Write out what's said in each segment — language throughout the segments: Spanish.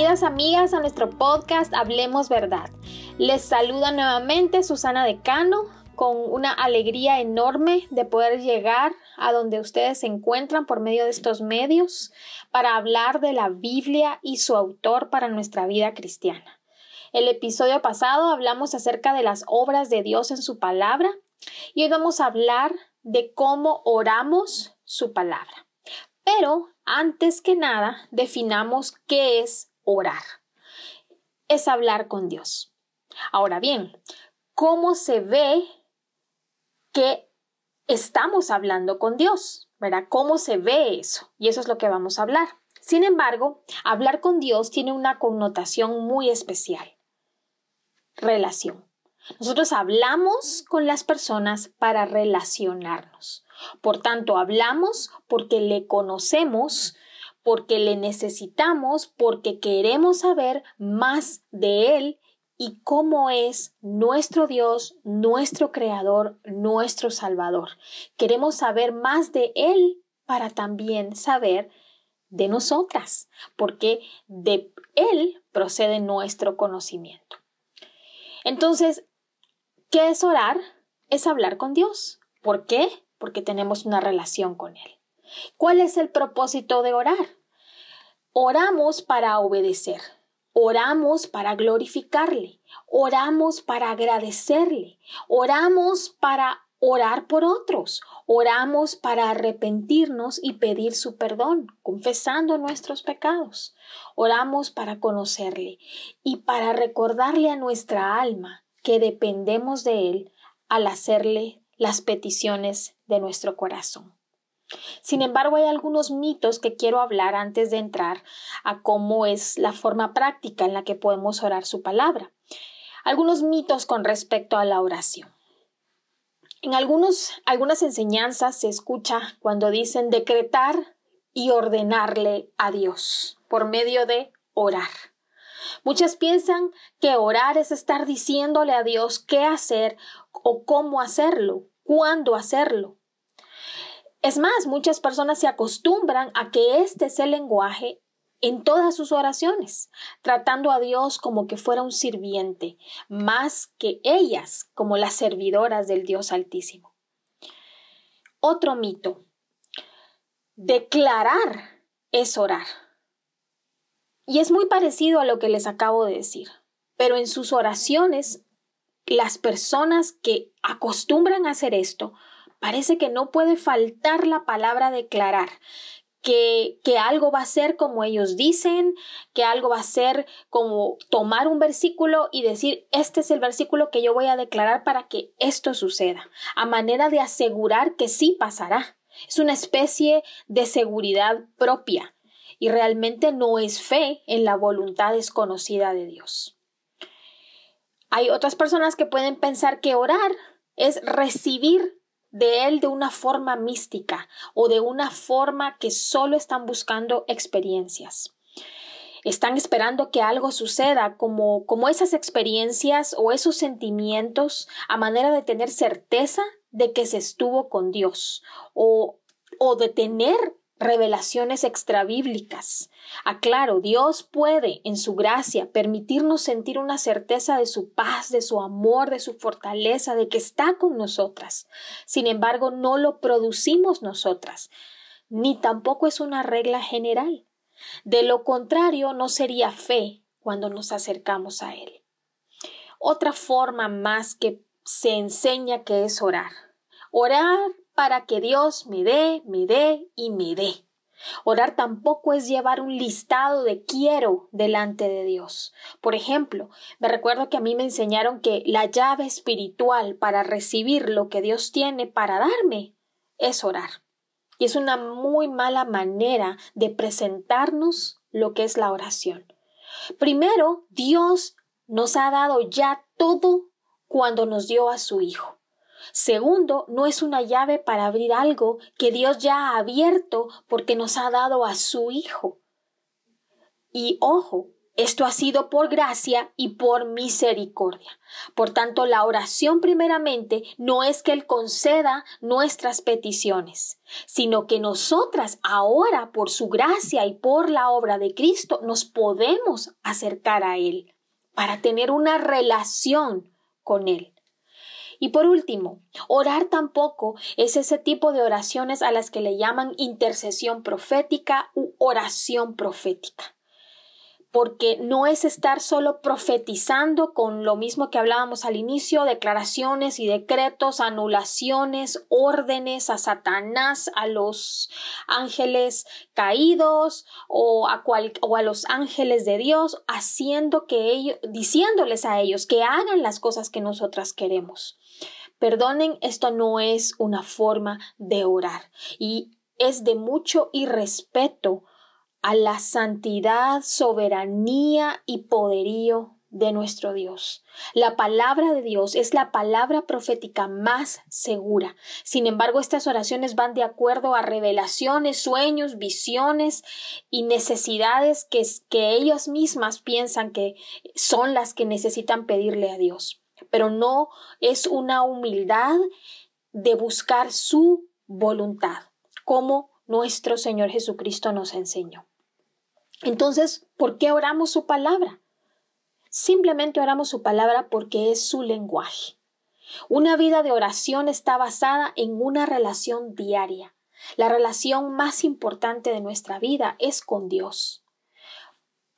Bienvenidas amigas a nuestro podcast Hablemos Verdad. Les saluda nuevamente Susana Decano con una alegría enorme de poder llegar a donde ustedes se encuentran por medio de estos medios para hablar de la Biblia y su autor para nuestra vida cristiana. El episodio pasado hablamos acerca de las obras de Dios en su palabra y hoy vamos a hablar de cómo oramos su palabra. Pero antes que nada, definamos qué es orar. Es hablar con Dios. Ahora bien, ¿cómo se ve que estamos hablando con Dios? ¿Verdad? ¿Cómo se ve eso? Y eso es lo que vamos a hablar. Sin embargo, hablar con Dios tiene una connotación muy especial. Relación. Nosotros hablamos con las personas para relacionarnos. Por tanto, hablamos porque le conocemos, porque le necesitamos, porque queremos saber más de Él y cómo es nuestro Dios, nuestro Creador, nuestro Salvador. Queremos saber más de Él para también saber de nosotras, porque de Él procede nuestro conocimiento. Entonces, ¿qué es orar? Es hablar con Dios. ¿Por qué? Porque tenemos una relación con Él. ¿Cuál es el propósito de orar? Oramos para obedecer, oramos para glorificarle, oramos para agradecerle, oramos para orar por otros, oramos para arrepentirnos y pedir su perdón, confesando nuestros pecados. Oramos para conocerle y para recordarle a nuestra alma que dependemos de Él al hacerle las peticiones de nuestro corazón. Sin embargo, hay algunos mitos que quiero hablar antes de entrar a cómo es la forma práctica en la que podemos orar su palabra. Algunos mitos con respecto a la oración. En algunas enseñanzas se escucha cuando dicen decretar y ordenarle a Dios por medio de orar. Muchas piensan que orar es estar diciéndole a Dios qué hacer o cómo hacerlo, cuándo hacerlo. Es más, muchas personas se acostumbran a que este es el lenguaje en todas sus oraciones, tratando a Dios como que fuera un sirviente, más que ellas como las servidoras del Dios Altísimo. Otro mito. Declarar es orar. Y es muy parecido a lo que les acabo de decir, pero en sus oraciones, las personas que acostumbran a hacer esto, parece que no puede faltar la palabra declarar, que algo va a ser como ellos dicen, que algo va a ser como tomar un versículo y decir, este es el versículo que yo voy a declarar para que esto suceda, a manera de asegurar que sí pasará. Es una especie de seguridad propia y realmente no es fe en la voluntad desconocida de Dios. Hay otras personas que pueden pensar que orar es recibir de Él de una forma mística o de una forma que solo están buscando experiencias. Están esperando que algo suceda como esas experiencias o esos sentimientos a manera de tener certeza de que se estuvo con Dios o de tener revelaciones extrabíblicas. Aclaro, Dios puede, en su gracia, permitirnos sentir una certeza de su paz, de su amor, de su fortaleza, de que está con nosotras. Sin embargo, no lo producimos nosotras, ni tampoco es una regla general. De lo contrario, no sería fe cuando nos acercamos a Él. Otra forma más que se enseña que es orar. Orar para que Dios me dé y me dé. Orar tampoco es llevar un listado de quiero delante de Dios. Por ejemplo, me recuerdo que a mí me enseñaron que la llave espiritual para recibir lo que Dios tiene para darme es orar. Y es una muy mala manera de presentarnos lo que es la oración. Primero, Dios nos ha dado ya todo cuando nos dio a su Hijo. Segundo, no es una llave para abrir algo que Dios ya ha abierto porque nos ha dado a su Hijo. Y ojo, Esto ha sido por gracia y por misericordia. Por tanto, la oración primeramente no es que Él conceda nuestras peticiones, sino que nosotras ahora, por su gracia y por la obra de Cristo, nos podemos acercar a Él para tener una relación con Él. Y por último, orar tampoco es ese tipo de oraciones a las que le llaman intercesión profética u oración profética. Porque no es estar solo profetizando con lo mismo que hablábamos al inicio, declaraciones y decretos, anulaciones, órdenes a Satanás, a los ángeles caídos o a los ángeles de Dios, diciéndoles a ellos que hagan las cosas que nosotras queremos. Perdonen, esto no es una forma de orar y es de mucho irrespeto a la santidad, soberanía y poderío de nuestro Dios. La palabra de Dios es la palabra profética más segura. Sin embargo, estas oraciones van de acuerdo a revelaciones, sueños, visiones y necesidades que ellas mismas piensan que son las que necesitan pedirle a Dios. Pero no es una humildad de buscar su voluntad, como nuestro Señor Jesucristo nos enseñó. Entonces, ¿por qué oramos su palabra? Simplemente oramos su palabra porque es su lenguaje. Una vida de oración está basada en una relación diaria. La relación más importante de nuestra vida es con Dios.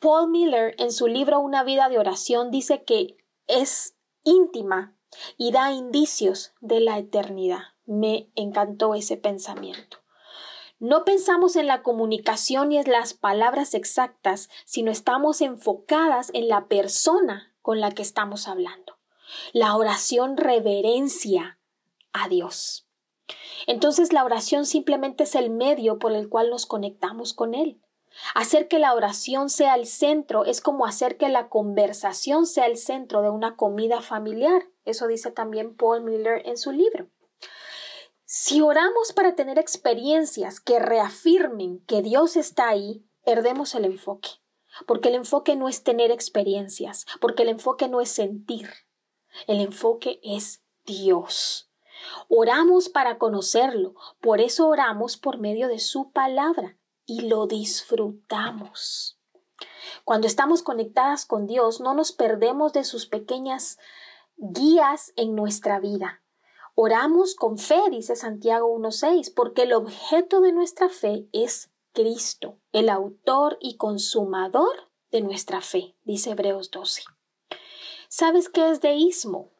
Paul Miller, en su libro Una vida de oración, dice que es íntima y da indicios de la eternidad. Me encantó ese pensamiento. No pensamos en la comunicación y en las palabras exactas, sino estamos enfocadas en la persona con la que estamos hablando. La oración reverencia a Dios. Entonces la oración simplemente es el medio por el cual nos conectamos con Él. Hacer que la oración sea el centro es como hacer que la conversación sea el centro de una comida familiar. Eso dice también Paul Miller en su libro. Si oramos para tener experiencias que reafirmen que Dios está ahí, perdemos el enfoque. Porque el enfoque no es tener experiencias, porque el enfoque no es sentir. El enfoque es Dios. Oramos para conocerlo, por eso oramos por medio de su palabra y lo disfrutamos. Cuando estamos conectadas con Dios, no nos perdemos de sus pequeñas guías en nuestra vida. Oramos con fe, dice Santiago 1:6, porque el objeto de nuestra fe es Cristo, el autor y consumador de nuestra fe, dice Hebreos 12. ¿Sabes qué es deísmo?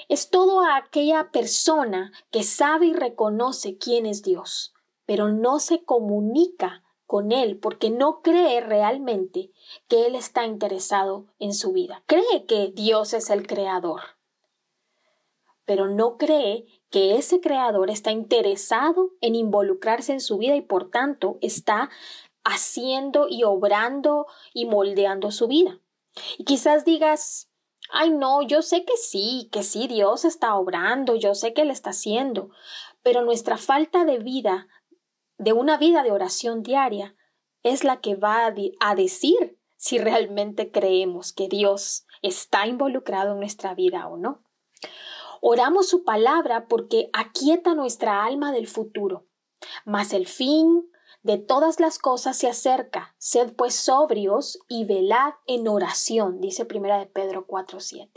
Es toda aquella persona que sabe y reconoce quién es Dios, pero no se comunica con Él porque no cree realmente que Él está interesado en su vida. Cree que Dios es el creador, pero no cree que ese creador está interesado en involucrarse en su vida y por tanto está haciendo y obrando y moldeando su vida. Y quizás digas, ay no, yo sé que sí, Dios está obrando, yo sé que Él está haciendo, pero nuestra falta de vida, de una vida de oración diaria, es la que va a decir si realmente creemos que Dios está involucrado en nuestra vida o no. Oramos su palabra porque aquieta nuestra alma del futuro, mas el fin de todas las cosas se acerca. Sed pues sobrios y velad en oración, dice 1 Pedro 4:7.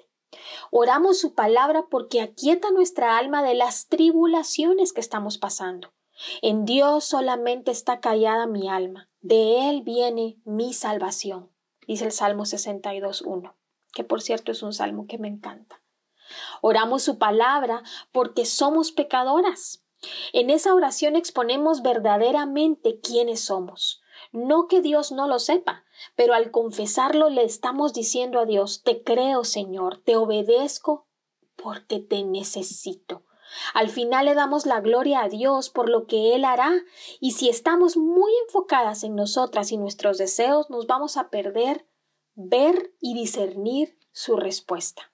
Oramos su palabra porque aquieta nuestra alma de las tribulaciones que estamos pasando. En Dios solamente está callada mi alma, de Él viene mi salvación, dice el Salmo 62:1, que por cierto es un salmo que me encanta. Oramos su palabra porque somos pecadoras. En esa oración exponemos verdaderamente quiénes somos. No que Dios no lo sepa, pero al confesarlo le estamos diciendo a Dios, te creo, Señor, te obedezco porque te necesito. Al final le damos la gloria a Dios por lo que Él hará y si estamos muy enfocadas en nosotras y nuestros deseos, nos vamos a perder ver y discernir su respuesta.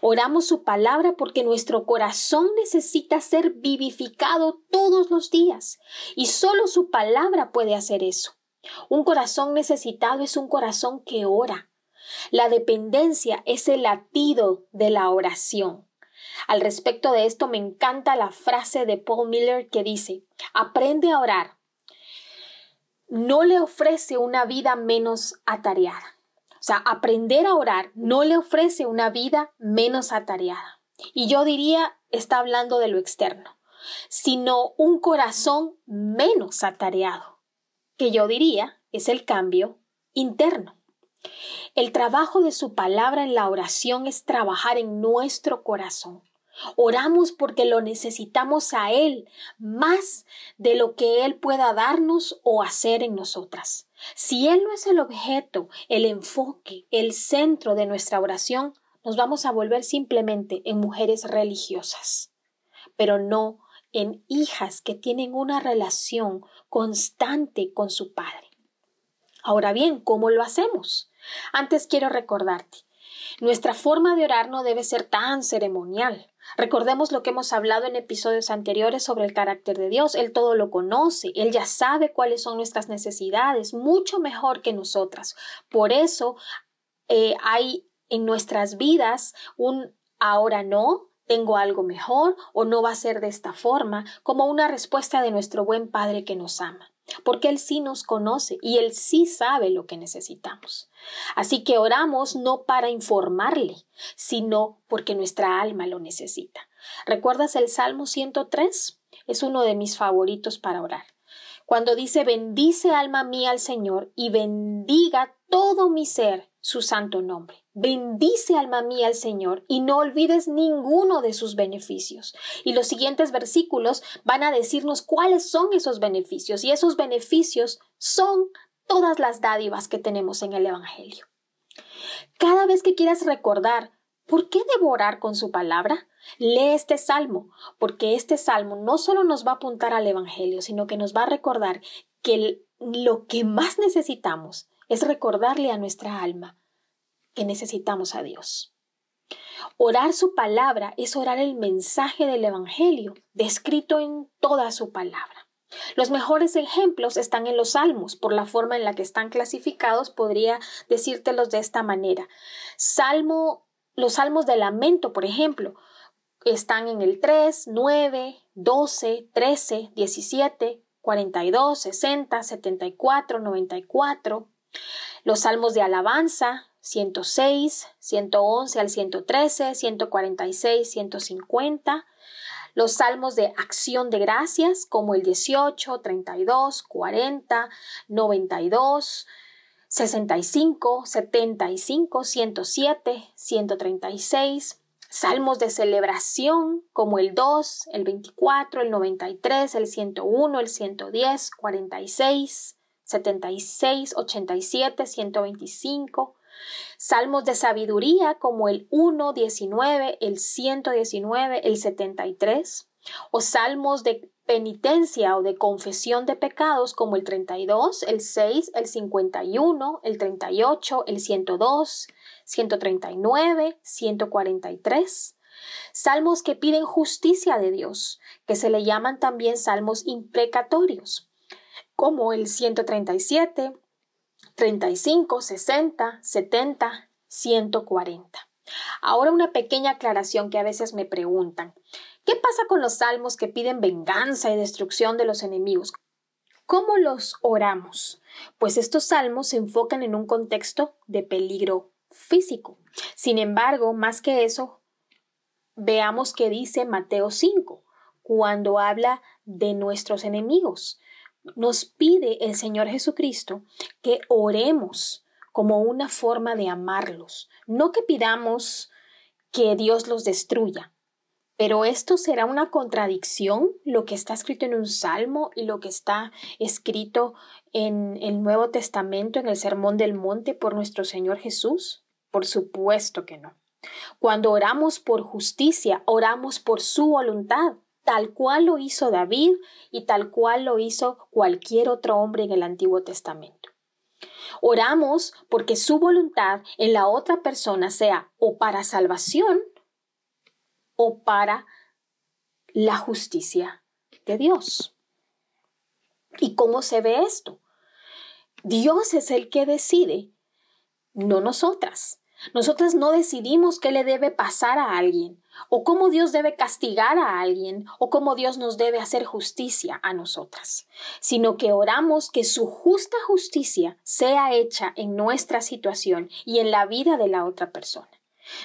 Oramos su palabra porque nuestro corazón necesita ser vivificado todos los días y solo su palabra puede hacer eso. Un corazón necesitado es un corazón que ora. La dependencia es el latido de la oración. Al respecto de esto me encanta la frase de Paul Miller que dice: aprende a orar. No le ofrece una vida menos atareada. O sea, aprender a orar no le ofrece una vida menos atareada. Y yo diría, está hablando de lo externo, sino un corazón menos atareado, que yo diría es el cambio interno. El trabajo de su palabra en la oración es trabajar en nuestro corazón. Oramos porque lo necesitamos a Él más de lo que Él pueda darnos o hacer en nosotras. Si Él no es el objeto, el enfoque, el centro de nuestra oración, nos vamos a volver simplemente en mujeres religiosas, pero no en hijas que tienen una relación constante con su Padre. Ahora bien, ¿cómo lo hacemos? Antes quiero recordarte, nuestra forma de orar no debe ser tan ceremonial. Recordemos lo que hemos hablado en episodios anteriores sobre el carácter de Dios. Él todo lo conoce, Él ya sabe cuáles son nuestras necesidades, mucho mejor que nosotras. Por eso hay en nuestras vidas un ahora no, tengo algo mejor o no va a ser de esta forma, como una respuesta de nuestro buen Padre que nos ama. Porque Él sí nos conoce y Él sí sabe lo que necesitamos. Así que oramos no para informarle, sino porque nuestra alma lo necesita. ¿Recuerdas el Salmo 103? Es uno de mis favoritos para orar. Cuando dice: bendice alma mía al Señor y bendiga todo mi ser su santo nombre. Bendice alma mía al Señor y no olvides ninguno de sus beneficios. Y los siguientes versículos van a decirnos cuáles son esos beneficios. Y esos beneficios son todas las dádivas que tenemos en el Evangelio. Cada vez que quieras recordar ¿por qué debo orar con su palabra? Lee este salmo, porque este salmo no solo nos va a apuntar al Evangelio, sino que nos va a recordar que lo que más necesitamos es recordarle a nuestra alma que necesitamos a Dios. Orar su palabra es orar el mensaje del Evangelio, descrito en toda su palabra. Los mejores ejemplos están en los salmos. Por la forma en la que están clasificados, podría decírtelos de esta manera. Los salmos de lamento, por ejemplo, están en el 3, 9, 12, 13, 17, 42, 60, 74, 94. Los salmos de alabanza, 106, 111 al 113, 146, 150. Los salmos de acción de gracias, como el 18, 32, 40, 92, 65, 75, 107, 136. Salmos de celebración, como el 2, el 24, el 93, el 101, el 110, 46, 76, 87, 125. Salmos de sabiduría, como el 1, 19, el 119, el 73. O salmos de penitencia o de confesión de pecados, como el 32, el 6, el 51, el 38, el 102, 139, 143. Salmos que piden justicia de Dios, que se le llaman también salmos imprecatorios, como el 137, 35, 60, 70, 140. Ahora una pequeña aclaración que a veces me preguntan. ¿Qué pasa con los salmos que piden venganza y destrucción de los enemigos? ¿Cómo los oramos? Pues estos salmos se enfocan en un contexto de peligro físico. Sin embargo, más que eso, veamos qué dice Mateo 5, cuando habla de nuestros enemigos. Nos pide el Señor Jesucristo que oremos como una forma de amarlos, no que pidamos que Dios los destruya. Pero esto será una contradicción, lo que está escrito en un salmo y lo que está escrito en el Nuevo Testamento, en el Sermón del Monte por nuestro Señor Jesús. Por supuesto que no. Cuando oramos por justicia, oramos por su voluntad, tal cual lo hizo David y tal cual lo hizo cualquier otro hombre en el Antiguo Testamento. Oramos porque su voluntad en la otra persona sea o para salvación o para la justicia de Dios. ¿Y cómo se ve esto? Dios es el que decide, no nosotras. Nosotras no decidimos qué le debe pasar a alguien, o cómo Dios debe castigar a alguien, o cómo Dios nos debe hacer justicia a nosotras, sino que oramos que su justa justicia sea hecha en nuestra situación y en la vida de la otra persona.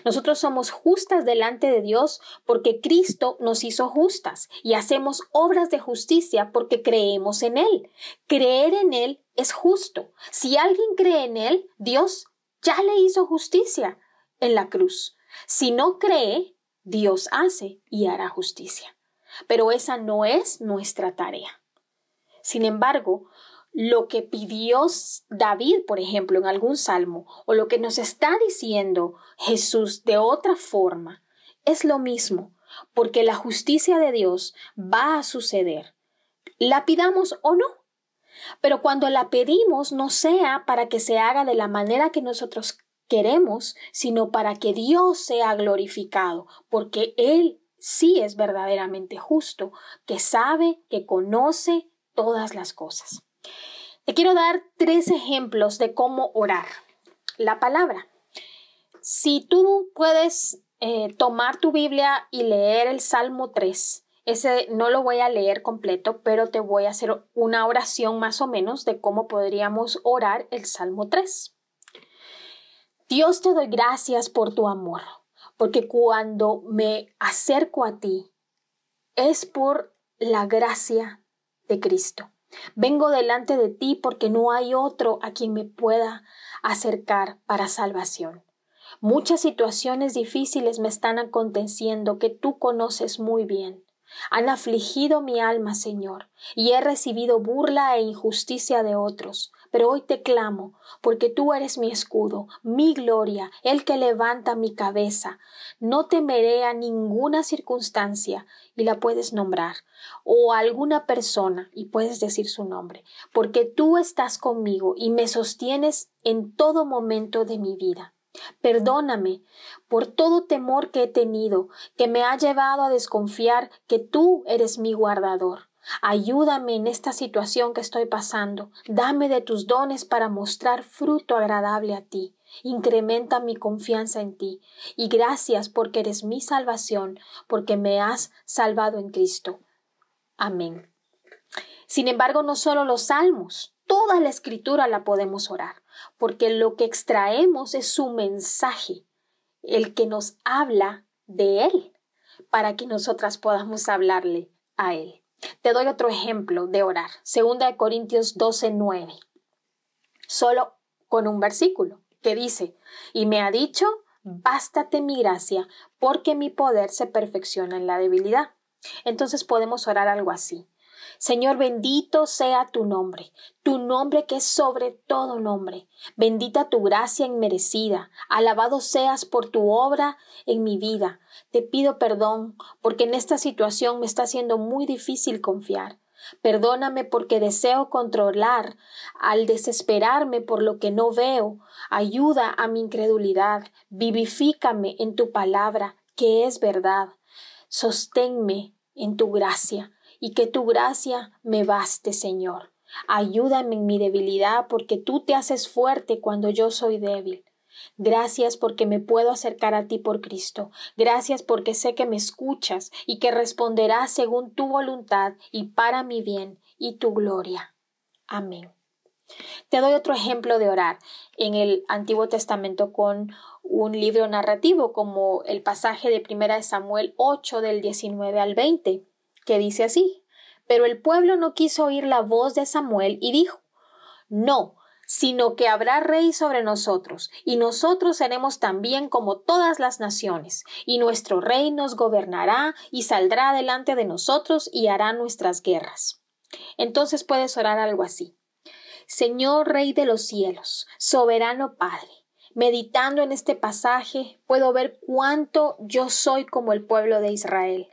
Nosotros somos justas delante de Dios porque Cristo nos hizo justas y hacemos obras de justicia porque creemos en Él. Creer en Él es justo. Si alguien cree en Él, Dios ya le hizo justicia en la cruz. Si no cree, Dios hace y hará justicia. Pero esa no es nuestra tarea. Sin embargo, lo que pidió David, por ejemplo, en algún salmo, o lo que nos está diciendo Jesús de otra forma, es lo mismo, porque la justicia de Dios va a suceder, la pidamos o no. Pero cuando la pedimos, no sea para que se haga de la manera que nosotros queremos, sino para que Dios sea glorificado, porque Él sí es verdaderamente justo, que sabe, que conoce todas las cosas. Te quiero dar 3 ejemplos de cómo orar la palabra. Si tú puedes tomar tu Biblia y leer el Salmo 3, ese no lo voy a leer completo, pero te voy a hacer una oración más o menos de cómo podríamos orar el Salmo 3. Dios, te doy gracias por tu amor, porque cuando me acerco a ti es por la gracia de Cristo. Vengo delante de ti porque no hay otro a quien me pueda acercar para salvación. Muchas situaciones difíciles me están aconteciendo que tú conoces muy bien. Han afligido mi alma, Señor, y he recibido burla e injusticia de otros. Pero hoy te clamo, porque tú eres mi escudo, mi gloria, el que levanta mi cabeza. No temeré a ninguna circunstancia, y la puedes nombrar, o a alguna persona, y puedes decir su nombre, porque tú estás conmigo y me sostienes en todo momento de mi vida. Perdóname por todo temor que he tenido, que me ha llevado a desconfiar que tú eres mi guardador. Ayúdame en esta situación que estoy pasando. Dame de tus dones para mostrar fruto agradable a ti. Incrementa mi confianza en ti. Y gracias porque eres mi salvación, porque me has salvado en Cristo. Amén. Sin embargo, no solo los salmos, toda la escritura la podemos orar, porque lo que extraemos es su mensaje, el que nos habla de Él, para que nosotras podamos hablarle a Él. Te doy otro ejemplo de orar, 2 Corintios 12:9, solo con un versículo que dice, y me ha dicho, bástate mi gracia, porque mi poder se perfecciona en la debilidad. Entonces podemos orar algo así. Señor, bendito sea tu nombre que es sobre todo nombre. Bendita tu gracia inmerecida. Alabado seas por tu obra en mi vida. Te pido perdón porque en esta situación me está siendo muy difícil confiar. Perdóname porque deseo controlar al desesperarme por lo que no veo. Ayuda a mi incredulidad. Vivifícame en tu palabra, que es verdad. Sosténme en tu gracia. Y que tu gracia me baste, Señor. Ayúdame en mi debilidad, porque tú te haces fuerte cuando yo soy débil. Gracias porque me puedo acercar a ti por Cristo. Gracias porque sé que me escuchas y que responderás según tu voluntad y para mi bien y tu gloria. Amén. Te doy otro ejemplo de orar en el Antiguo Testamento con un libro narrativo como el pasaje de 1 Samuel 8 del 19 al 20. Que dice así, pero el pueblo no quiso oír la voz de Samuel y dijo, no, sino que habrá rey sobre nosotros, y nosotros seremos también como todas las naciones, y nuestro rey nos gobernará y saldrá delante de nosotros y hará nuestras guerras. Entonces puedes orar algo así. Señor Rey de los cielos, soberano Padre, meditando en este pasaje puedo ver cuánto yo soy como el pueblo de Israel.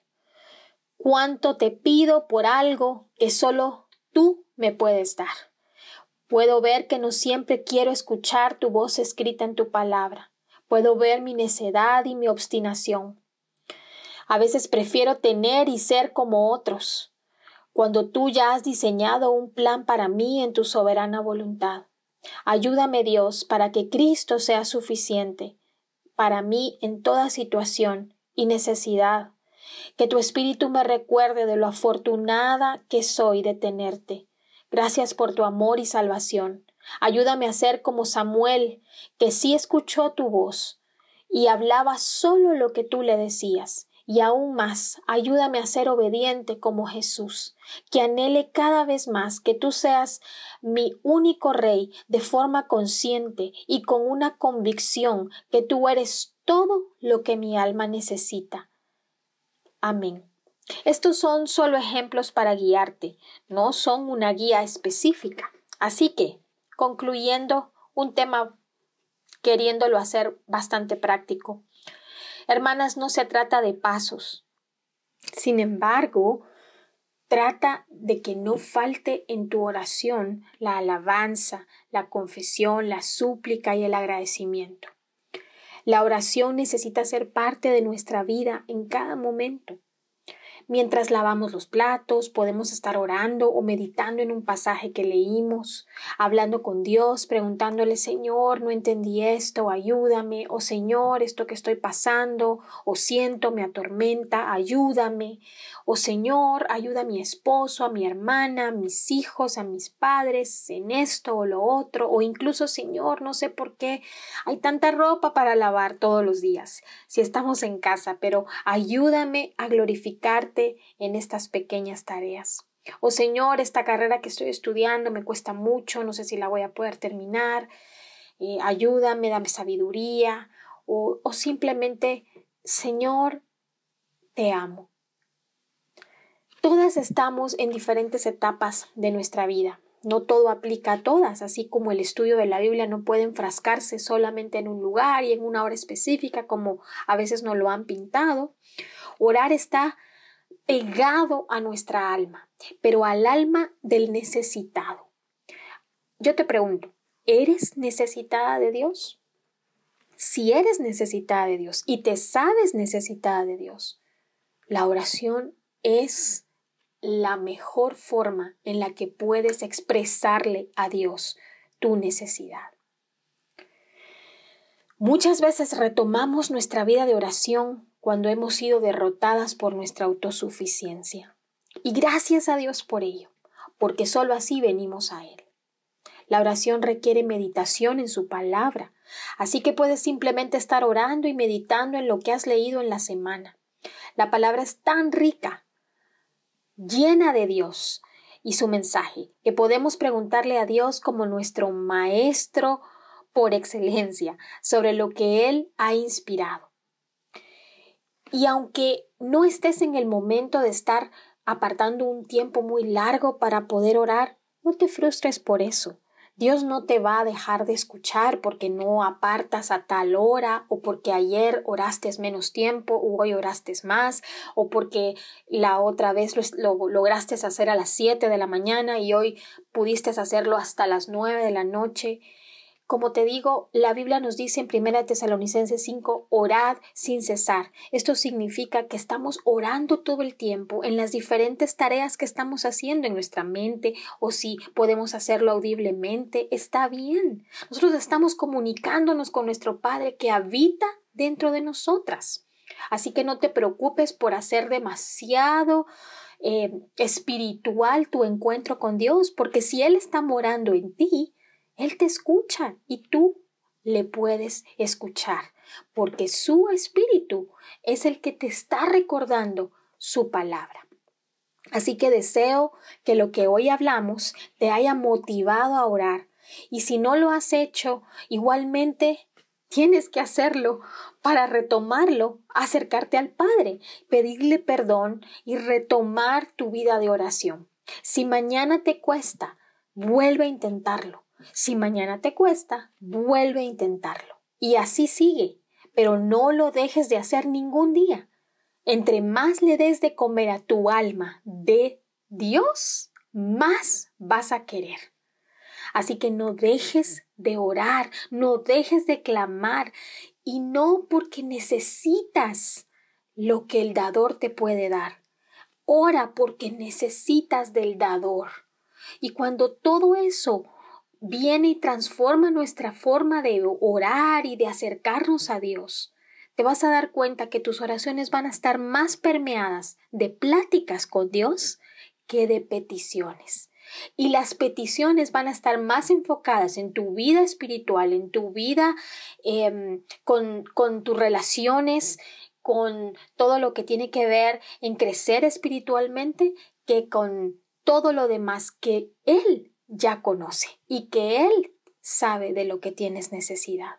Cuánto te pido por algo que solo tú me puedes dar. Puedo ver que no siempre quiero escuchar tu voz escrita en tu palabra. Puedo ver mi necedad y mi obstinación. A veces prefiero tener y ser como otros, cuando tú ya has diseñado un plan para mí en tu soberana voluntad. Ayúdame, Dios, para que Cristo sea suficiente para mí en toda situación y necesidad. Que tu Espíritu me recuerde de lo afortunada que soy de tenerte. Gracias por tu amor y salvación. Ayúdame a ser como Samuel, que sí escuchó tu voz y hablaba solo lo que tú le decías. Y aún más, ayúdame a ser obediente como Jesús, que anhele cada vez más que tú seas mi único Rey de forma consciente y con una convicción que tú eres todo lo que mi alma necesita. Amén. Estos son solo ejemplos para guiarte, no son una guía específica. Así que, concluyendo un tema queriéndolo hacer bastante práctico. Hermanas, no se trata de pasos. Sin embargo, trata de que no falte en tu oración la alabanza, la confesión, la súplica y el agradecimiento. La oración necesita ser parte de nuestra vida en cada momento. Mientras lavamos los platos, podemos estar orando o meditando en un pasaje que leímos, hablando con Dios, preguntándole, Señor, no entendí esto, ayúdame, o Señor, esto que estoy pasando, o siento, me atormenta, ayúdame, o Señor, ayuda a mi esposo, a mi hermana, a mis hijos, a mis padres, en esto o lo otro, o incluso, Señor, no sé por qué hay tanta ropa para lavar todos los días, si estamos en casa, pero ayúdame a glorificarte en estas pequeñas tareas. Oh Señor, esta carrera que estoy estudiando me cuesta mucho, no sé si la voy a poder terminar, ayúdame, dame sabiduría, o simplemente, Señor, te amo. Todas estamos en diferentes etapas de nuestra vida. No todo aplica a todas, así como el estudio de la Biblia no puede enfrascarse solamente en un lugar y en una hora específica, como a veces nos lo han pintado. Orar está pegado a nuestra alma, pero al alma del necesitado. Yo te pregunto, ¿eres necesitada de Dios? Si eres necesitada de Dios y te sabes necesitada de Dios, la oración es la mejor forma en la que puedes expresarle a Dios tu necesidad. Muchas veces retomamos nuestra vida de oración cuando hemos sido derrotadas por nuestra autosuficiencia. Y gracias a Dios por ello, porque solo así venimos a Él. La oración requiere meditación en su palabra, así que puedes simplemente estar orando y meditando en lo que has leído en la semana. La palabra es tan rica, llena de Dios y su mensaje, que podemos preguntarle a Dios como nuestro maestro por excelencia sobre lo que Él ha inspirado. Y aunque no estés en el momento de estar apartando un tiempo muy largo para poder orar, no te frustres por eso. Dios no te va a dejar de escuchar porque no apartas a tal hora, o porque ayer oraste menos tiempo o hoy oraste más, o porque la otra vez lo lograste hacer a las 7 de la mañana y hoy pudiste hacerlo hasta las 9 de la noche. Como te digo, la Biblia nos dice en 1 Tesalonicenses 5, orad sin cesar. Esto significa que estamos orando todo el tiempo en las diferentes tareas que estamos haciendo en nuestra mente, o si podemos hacerlo audiblemente, está bien. Nosotros estamos comunicándonos con nuestro Padre que habita dentro de nosotras. Así que no te preocupes por hacer demasiado espiritual tu encuentro con Dios, porque si Él está morando en ti, Él te escucha y tú le puedes escuchar, porque su espíritu es el que te está recordando su palabra. Así que deseo que lo que hoy hablamos te haya motivado a orar, y si no lo has hecho, igualmente tienes que hacerlo para retomarlo, acercarte al Padre, pedirle perdón y retomar tu vida de oración. Si mañana te cuesta, vuelve a intentarlo. Si mañana te cuesta, vuelve a intentarlo. Y así sigue, pero no lo dejes de hacer ningún día. Entre más le des de comer a tu alma de Dios, más vas a querer. Así que no dejes de orar, no dejes de clamar, y no porque necesitas lo que el dador te puede dar. Ora porque necesitas del dador. Y cuando todo eso viene y transforma nuestra forma de orar y de acercarnos a Dios, te vas a dar cuenta que tus oraciones van a estar más permeadas de pláticas con Dios que de peticiones. Y las peticiones van a estar más enfocadas en tu vida espiritual, en tu vida con tus relaciones, con todo lo que tiene que ver en crecer espiritualmente, que con todo lo demás que Él ya conoce y que Él sabe de lo que tienes necesidad.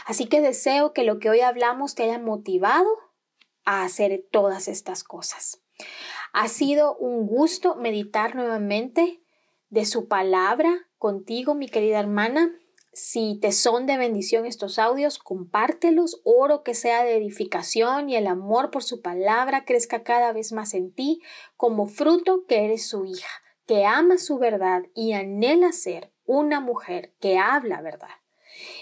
Así que deseo que lo que hoy hablamos te haya motivado a hacer todas estas cosas. Ha sido un gusto meditar nuevamente de su palabra contigo, mi querida hermana. Si te son de bendición estos audios, compártelos. Oro que sea de edificación y el amor por su palabra crezca cada vez más en ti como fruto que eres su hija, que ama su verdad y anhela ser una mujer que habla verdad.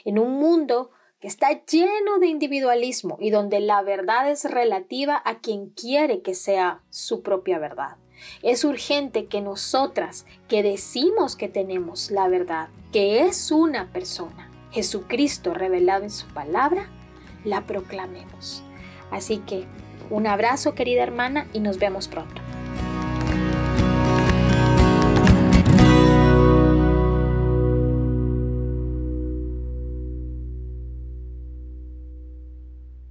En un mundo que está lleno de individualismo y donde la verdad es relativa a quien quiere que sea su propia verdad. Es urgente que nosotras, que decimos que tenemos la verdad, que es una persona, Jesucristo revelado en su palabra, la proclamemos. Así que un abrazo, querida hermana, y nos vemos pronto.